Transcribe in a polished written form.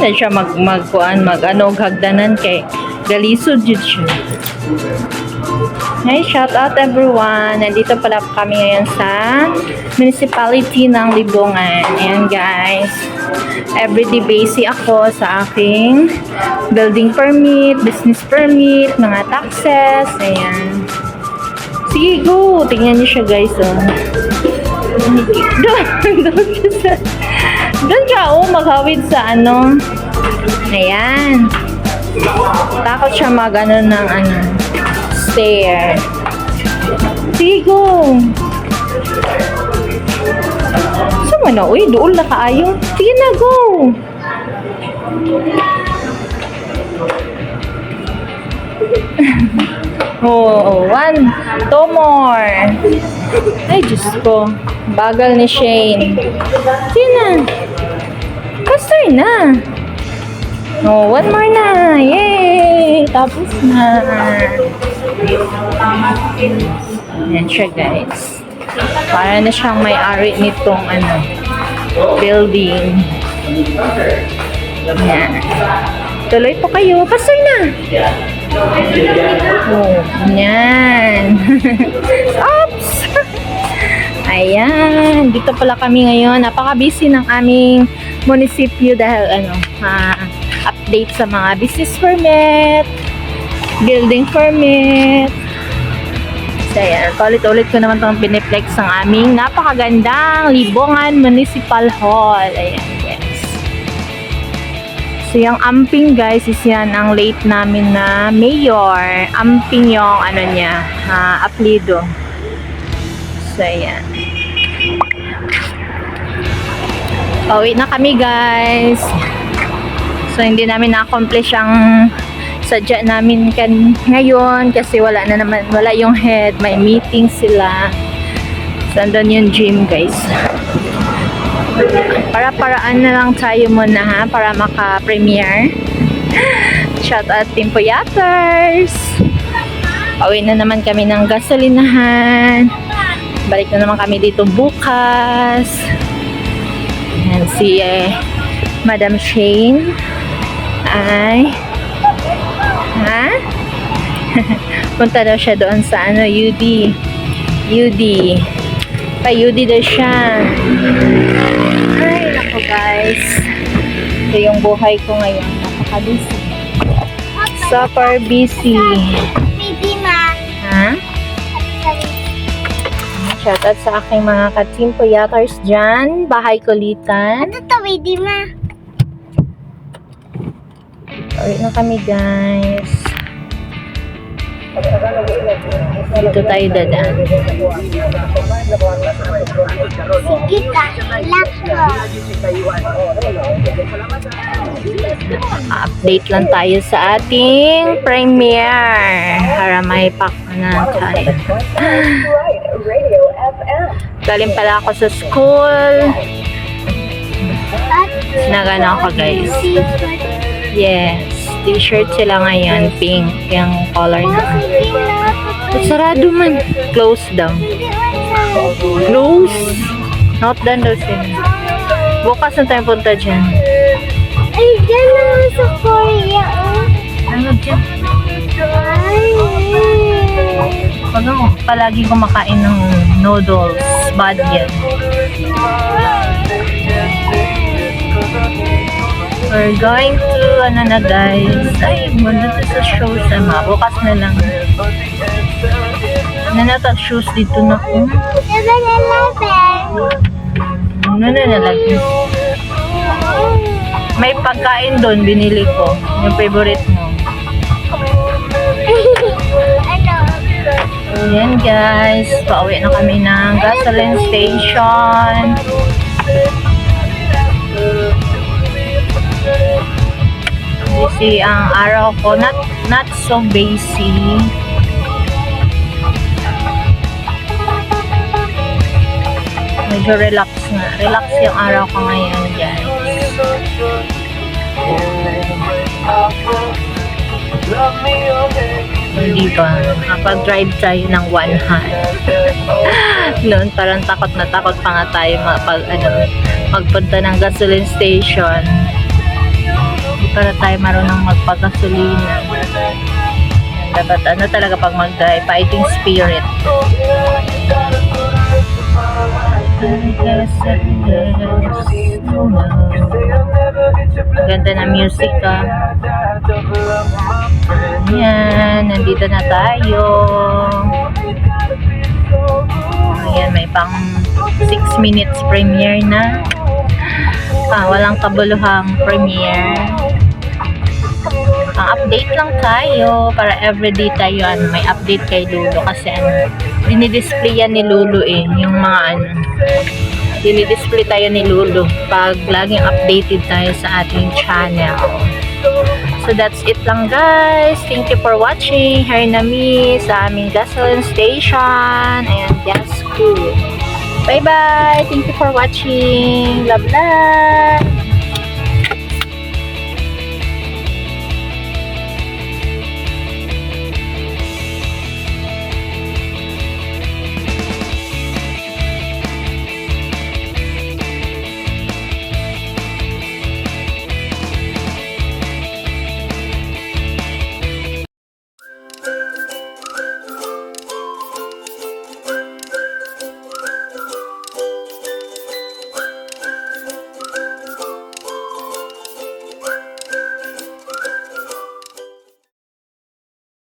sad siya mag-ano, hagdanan kay galisod jud siya. Hey, shout out everyone. Nandito pala kami ngayon sa municipality ng Libongan. Ayan guys. Everyday busy ako sa aking building permit, business permit, mga taxes. Ayan. Sige, go. Tingnan niyo siya guys. Oh. Doon siya, maghawid sa ano. Ayan. Takot siya mag-ano ng ano. Stair. Sige, go. Saan na? Uy, doon na kaayo. Sige na, go. Oh, 1, 2 more. Ay, Diyos ko. Bagal ni Shane. Sige na. Faster na. Oh, 1 more na. Yay! Tapos na. Ayan siya, guys. Para na siyang may-ari nitong ano, building. Ayan. Tuloy po kayo. Faster na. Oh, ayan. Oops! Ayan. Dito pala kami ngayon. Napaka-busy ng aming munisipyo dahil ano, update sa mga business permit, building permit. So, ayan. Ulit-ulit ko naman itong piniplex ang aming napakagandang Libongan Municipal Hall. Ayan, guys. So, yung amping, guys, is yan ang late namin na mayor. Amping yung, ano niya, apelido. So, ayan. Pauwi na kami, guys. So, hindi namin na-accomplish ang sadya namin ngayon kasi wala yung head. May meeting sila. So, andun yung gym, guys. Para-paraan na lang tayo muna, ha? Para maka-premiere. Shout out Team Puyaters. Pauwi na naman kami ng gasolinahan. Balik na naman kami dito bukas. Ayan, si Madam Shane ay punta daw siya doon sa ano, UD pa UD daw siya. Ay nako guys, ito yung buhay ko ngayon, napaka-busy, super busy. Ha? Shoutout sa aking mga ka-Team Puyaters dyan. Bahay Kulitan. Ano to, baby ma? Sorry na kami, guys. Dito tayo dadaan. Sige ka, lock ko. Update lang tayo sa ating premiere. Para may pack na tayo. Galing pala ako sa school. Nagana ako, guys. Yes. T-shirt sila ngayon. Pink. Yung color na. Sarado man. Close daw. Close? Not done daw sila. Bukas na tayo punta dyan. Ay, dyan naman sa Korea. Ano dyan? Pag palagi kumakain ng noodles, bad yan. We're going to, ano na guys, ay, muna sa show sama. Bukas na lang. Nanatag shoes dito na ko. 7-Eleven. Ano na nalagay? May pagkain doon, binili ko. Yung favorite mo. Ayan guys, pauwi na kami ng gasoline station. Busy ang araw ko, not so busy. Medyo relax yung araw ko ngayon guys. Hindi ba? Kapag-drive tayo ng one hand. Noon parang takot na takot pa nga tayo magpunta ng gasoline station. para tayo marunong magpagasolina. Dapat ano talaga pag mag-drive, fighting spirit. Ganda na music ah. Ayan, nandito na tayo. Ayan, may pang 6 minutes premiere na. Walang kabuluhang premiere. Update lang tayo para everyday tayo may update kay Lulu kasi dinidisplay yan ni Lulu yung mga dinidisplay tayo ni Lulu pag laging updated tayo sa ating channel. So that's it lang guys. Thank you for watching. Here na mi sa aming gasoline station. Ayan, just cool. Bye bye. Thank you for watching. Love, love.